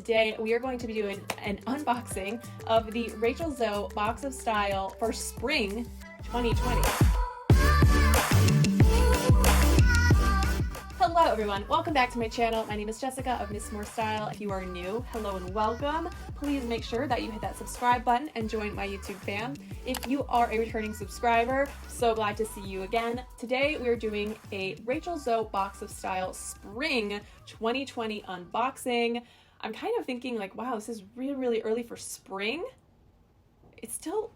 Today we are going to be doing an unboxing of the Rachel Zoe Box of Style for Spring 2020. Hello everyone, welcome back to my channel. My name is Jessica of Miss More Style. If you are new, hello and welcome. Please make sure that you hit that subscribe button and join my YouTube fam. If you are a returning subscriber, so glad to see you again. Today we're doing a Rachel Zoe Box of Style Spring 2020 unboxing. I'm kind of thinking like, wow, this is really early for spring. It's still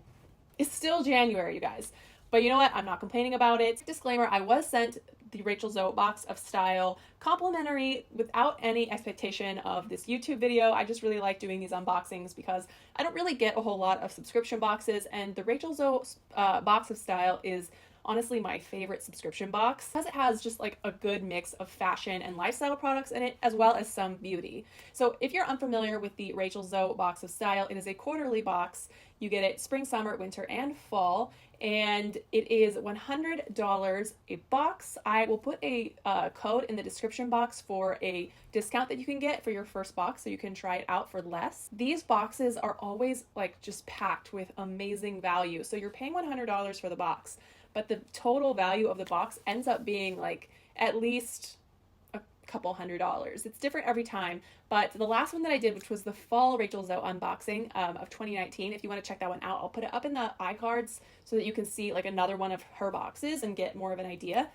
January, you guys. But you know what? I'm not complaining about it. Disclaimer, I was sent the Rachel Zoe Box of Style complimentary without any expectation of this YouTube video. I just really like doing these unboxings because I don't really get a whole lot of subscription boxes, and the Rachel Zoe Box of Style is honestly my favorite subscription box because it has just like a good mix of fashion and lifestyle products in it, as well as some beauty. So if you're unfamiliar with the Rachel Zoe Box of Style, it is a quarterly box. You get it spring, summer, winter, and fall, and it is $100 a box. I will put a code in the description box for a discount that you can get for your first box, so you can try it out for less. These boxes are always like just packed with amazing value. So you're paying $100 for the box, but the total value of the box ends up being like at least a couple $100s. It's different every time, but the last one that I did, which was the fall Rachel Zoe unboxing of 2019, if you want to check that one out, I'll put it up in the iCards so that you can see like another one of her boxes and get more of an idea.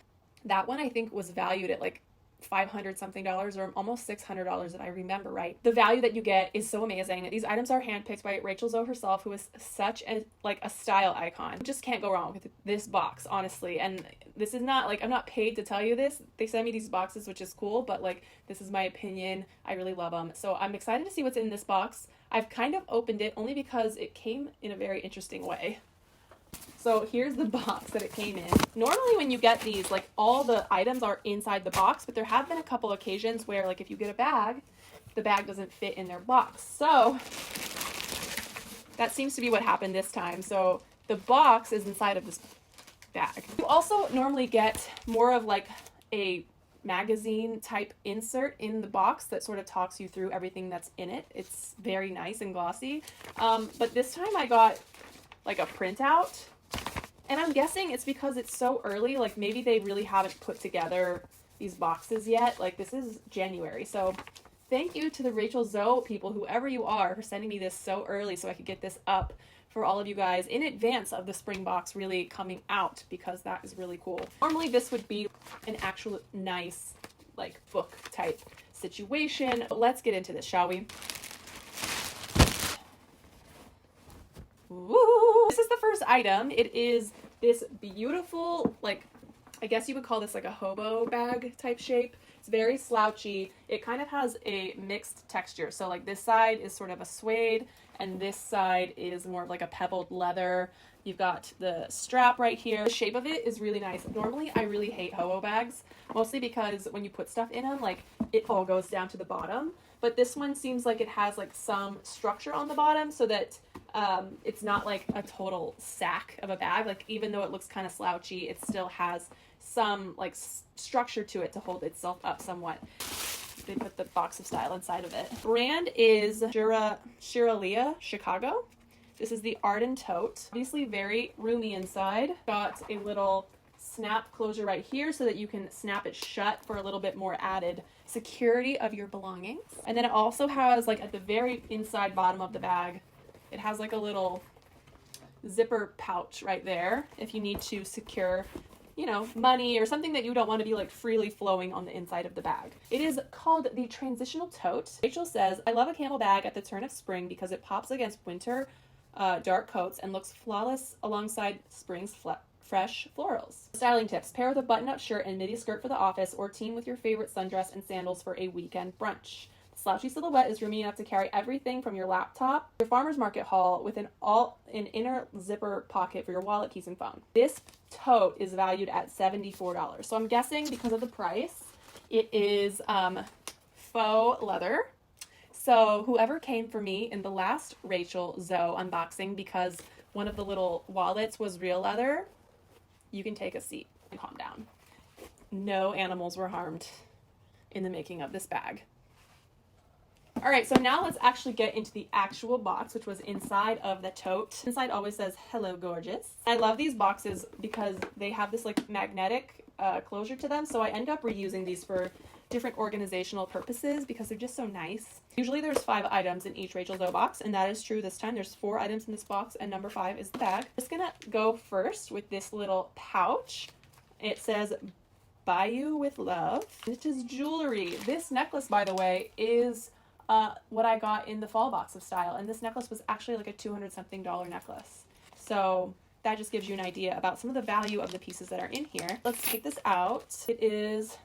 That one I think was valued at like $500 something or almost $600 if I remember right. The value that you get is so amazing. These items are handpicked by Rachel Zoe herself, who is such a style icon. You just can't go wrong with this box, honestly. And this is not like, I'm not paid to tell you this. They send me these boxes, which is cool, but like, this is my opinion. I really love them. So I'm excited to see what's in this box. I've kind of opened it only because it came in a very interesting way. So here's the box that it came in. Normally when you get these, like all the items are inside the box, but there have been a couple occasions where like if you get a bag, the bag doesn't fit in their box. So that seems to be what happened this time. So the box is inside of this bag. You also normally get more of like a magazine type insert in the box that sort of talks you through everything that's in it. It's very nice and glossy. But this time I got like a printout. And I'm guessing it's because it's so early, like maybe they really haven't put together these boxes yet. Like this is January. So thank you to the Rachel Zoe people, whoever you are, for sending me this so early so I could get this up for all of you guys in advance of the spring box really coming out, because that is really cool. Normally this would be an actual nice like book type situation. But let's get into this, shall we? Woo! This is the first item. It is this beautiful, like, I guess you would call this like a hobo bag type shape. It's very slouchy. It kind of has a mixed texture. So like this side is sort of a suede and this side is more of like a pebbled leather. You've got the strap right here. The shape of it is really nice. Normally I really hate hobo bags, mostly because when you put stuff in them, like it all goes down to the bottom. But this one seems like it has like some structure on the bottom so that it's not like a total sack of a bag. Like even though it looks kind of slouchy, it still has some like structure to it to hold itself up somewhat. They put the Box of Style inside of it. Brand is Shiralia Chicago. This is the Arden Tote. Obviously very roomy inside. Got a little snap closure right here so that you can snap it shut for a little bit more added security of your belongings. And then it also has like at the very inside bottom of the bag, it has like a little zipper pouch right there if you need to secure, you know, money or something that you don't want to be like freely flowing on the inside of the bag. It is called the Transitional Tote. Rachel says, I love a camel bag at the turn of spring because it pops against winter dark coats and looks flawless alongside spring's fresh florals. Styling tips: pair with a button-up shirt and midi skirt for the office, or team with your favorite sundress and sandals for a weekend brunch. The slouchy silhouette is roomy enough to carry everything from your laptop, your farmer's market haul, with an inner zipper pocket for your wallet, keys, and phone. This tote is valued at $74. So I'm guessing because of the price, it is faux leather. So whoever came for me in the last Rachel Zoe unboxing, because one of the little wallets was real leather, you can take a seat and calm down. No animals were harmed in the making of this bag. All right, so now let's actually get into the actual box, which was inside of the tote. Inside always says, "Hello, gorgeous." I love these boxes because they have this like magnetic closure to them. So I end up reusing these for different organizational purposes because they're just so nice. Usually there's 5 items in each Rachel Zoe box, and that is true this time. There's 4 items in this box, and number 5 is the bag. I'm just gonna go first with this little pouch. It says, "Buy you with love." It is jewelry. This necklace, by the way, is what I got in the fall box of Style, and this necklace was actually like a $200-something necklace. So that just gives you an idea about some of the value of the pieces that are in here. Let's take this out. It is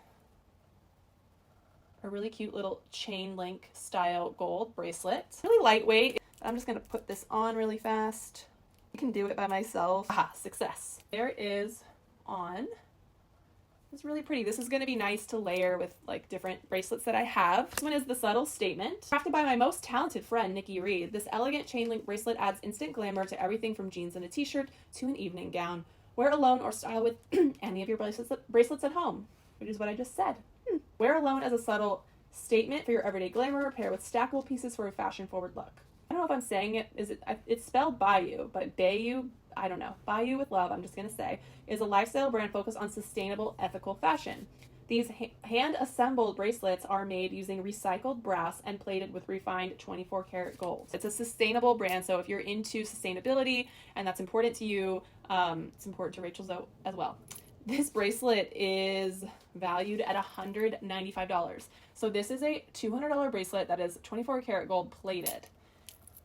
a really cute little chain link style gold bracelet. Really lightweight. I'm just gonna put this on really fast. I can do it by myself. Aha, success. There is on. It's really pretty. This is going to be nice to layer with like different bracelets that I have. This one is the Subtle Statement. Crafted by my most talented friend, Nikki Reed. This elegant chain link bracelet adds instant glamour to everything from jeans and a t-shirt to an evening gown. Wear alone or style with any of your bracelets at home, which is what I just said. Wear alone as a subtle statement for your everyday glamour. Pair with stackable pieces for a fashion-forward look. I don't know if I'm saying it. It's spelled Bayou, but Bayou, I don't know. Bayou with love, I'm just going to say, is a lifestyle brand focused on sustainable, ethical fashion. These hand-assembled bracelets are made using recycled brass and plated with refined 24-karat gold. It's a sustainable brand, so if you're into sustainability and that's important to you, it's important to Rachel Zoe as well. This bracelet is valued at $195. So this is a $200 bracelet that is 24-karat gold plated.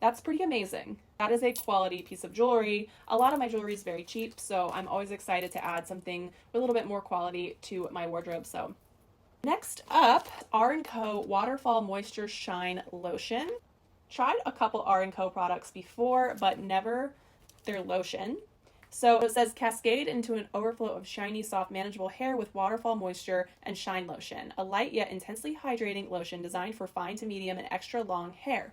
That's pretty amazing. That is a quality piece of jewelry. A lot of my jewelry is very cheap, so I'm always excited to add something with a little bit more quality to my wardrobe. So next up, r+co Waterfall Moisture Shine Lotion. Tried a couple r+co products before, but never their lotion. So it says, cascade into an overflow of shiny, soft, manageable hair with waterfall moisture and shine lotion. A light yet intensely hydrating lotion designed for fine to medium and extra long hair.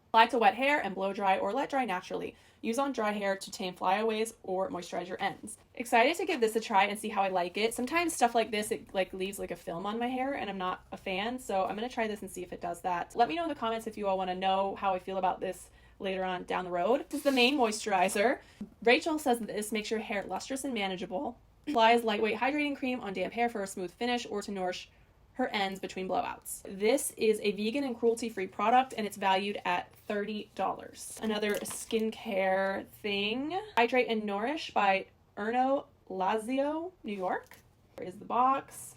Apply to wet hair and blow dry or let dry naturally. Use on dry hair to tame flyaways or moisturize your ends. Excited to give this a try and see how I like it. Sometimes stuff like this, it like leaves like a film on my hair and I'm not a fan. So I'm going to try this and see if it does that. Let me know in the comments if you all want to know how I feel about this later on down the road. This is the main moisturizer. Rachel says that this makes your hair lustrous and manageable. Applies lightweight hydrating cream on damp hair for a smooth finish or to nourish her ends between blowouts. This is a vegan and cruelty-free product and it's valued at $30. Another skincare thing. Hydrate and Nourish by Erno Lazio, New York. Here is the box.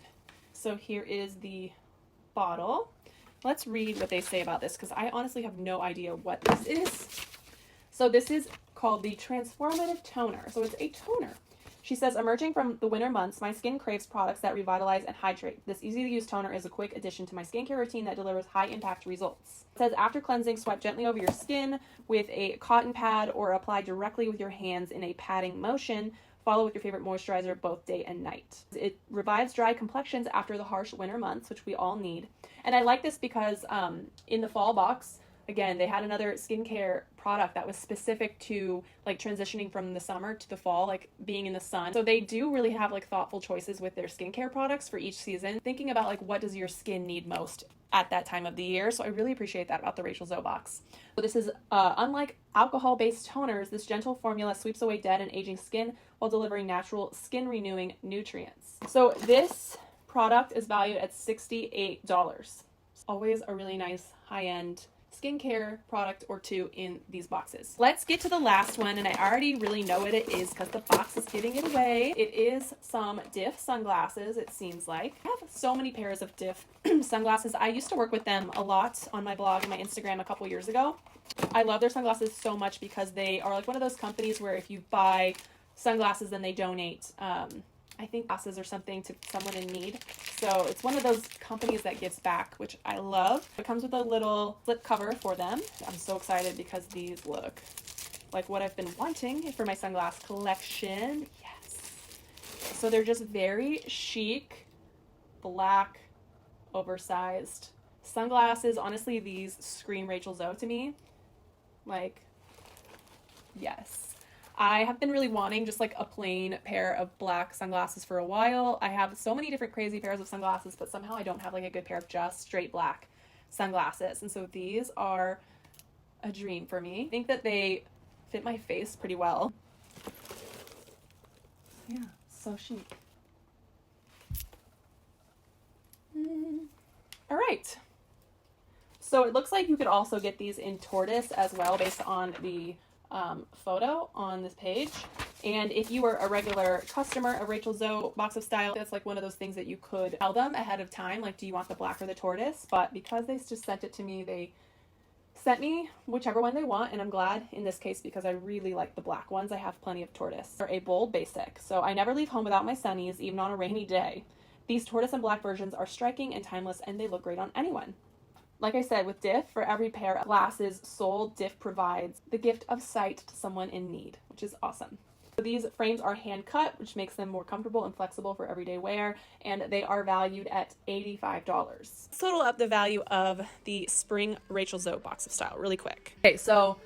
So here is the bottle. Let's read what they say about this because I honestly have no idea what this is. So this is called the Transformative Toner. So it's a toner. She says, emerging from the winter months, my skin craves products that revitalize and hydrate. This easy-to-use toner is a quick addition to my skincare routine that delivers high-impact results. It says, after cleansing, swipe gently over your skin with a cotton pad or apply directly with your hands in a patting motion. Follow with your favorite moisturizer both day and night. It revives dry complexions after the harsh winter months, which we all need. And I like this because in the fall box, again, they had another skincare product that was specific to like transitioning from the summer to the fall, like being in the sun. So they do really have like thoughtful choices with their skincare products for each season, thinking about like what does your skin need most at that time of the year. So I really appreciate that about the Rachel Zoe box. So this is unlike alcohol-based toners, this gentle formula sweeps away dead and aging skin while delivering natural skin renewing nutrients. So this product is valued at $68. Always a really nice high-end skincare product or two in these boxes. Let's get to the last one, and I already really know what it is because the box is giving it away. It is some Diff sunglasses, it seems like. I have so many pairs of Diff sunglasses. I used to work with them a lot on my blog and my Instagram a couple years ago. I love their sunglasses so much because they are like one of those companies where if you buy sunglasses, then they donate I think glasses or something to someone in need. So it's one of those companies that gives back, which I love. It comes with a little flip cover for them. I'm so excited because these look like what I've been wanting for my sunglass collection. Yes. So they're just very chic, black, oversized sunglasses. Honestly, these scream Rachel Zoe to me. Like, yes. I have been really wanting just like a plain pair of black sunglasses for a while. I have so many different crazy pairs of sunglasses, but somehow I don't have like a good pair of just straight black. sunglasses. And so these are a dream for me. I think that they fit my face pretty well. Yeah, so chic. All right. So it looks like you could also get these in tortoise as well, based on the photo on this page. And if you were a regular customer of Rachel Zoe Box of Style, that's like one of those things that you could tell them ahead of time, like, do you want the black or the tortoise? But because they just sent it to me, they sent me whichever one they want, and I'm glad in this case because I really like the black ones. I have plenty of tortoise. They're a bold basic, so I never leave home without my sunnies, even on a rainy day. These tortoise and black versions are striking and timeless, and they look great on anyone. Like I said, with Diff, for every pair of glasses sold, Diff provides the gift of sight to someone in need, which is awesome. So these frames are hand cut, which makes them more comfortable and flexible for everyday wear, and they are valued at $85. Let's total up the value of the Spring Rachel Zoe Box of Style really quick. Okay, so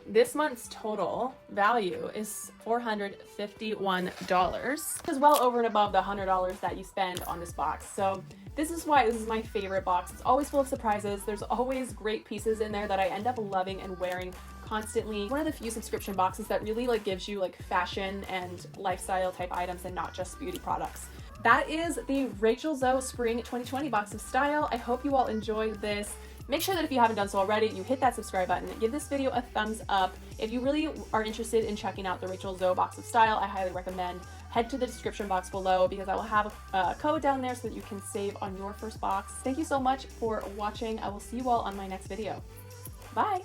this month's total value is $451. This is well over and above the $100 that you spend on this box. So this is why this is my favorite box. It's always full of surprises. There's always great pieces in there that I end up loving and wearing constantly. One of the few subscription boxes that really like gives you like fashion and lifestyle type items and not just beauty products. That is the Rachel Zoe Spring 2020 Box of Style. I hope you all enjoyed this. Make sure that if you haven't done so already, you hit that subscribe button. Give this video a thumbs up. If you really are interested in checking out the Rachel Zoe Box of Style, I highly recommend head to the description box below because I will have a code down there so that you can save on your first box. Thank you so much for watching. I will see you all on my next video. Bye!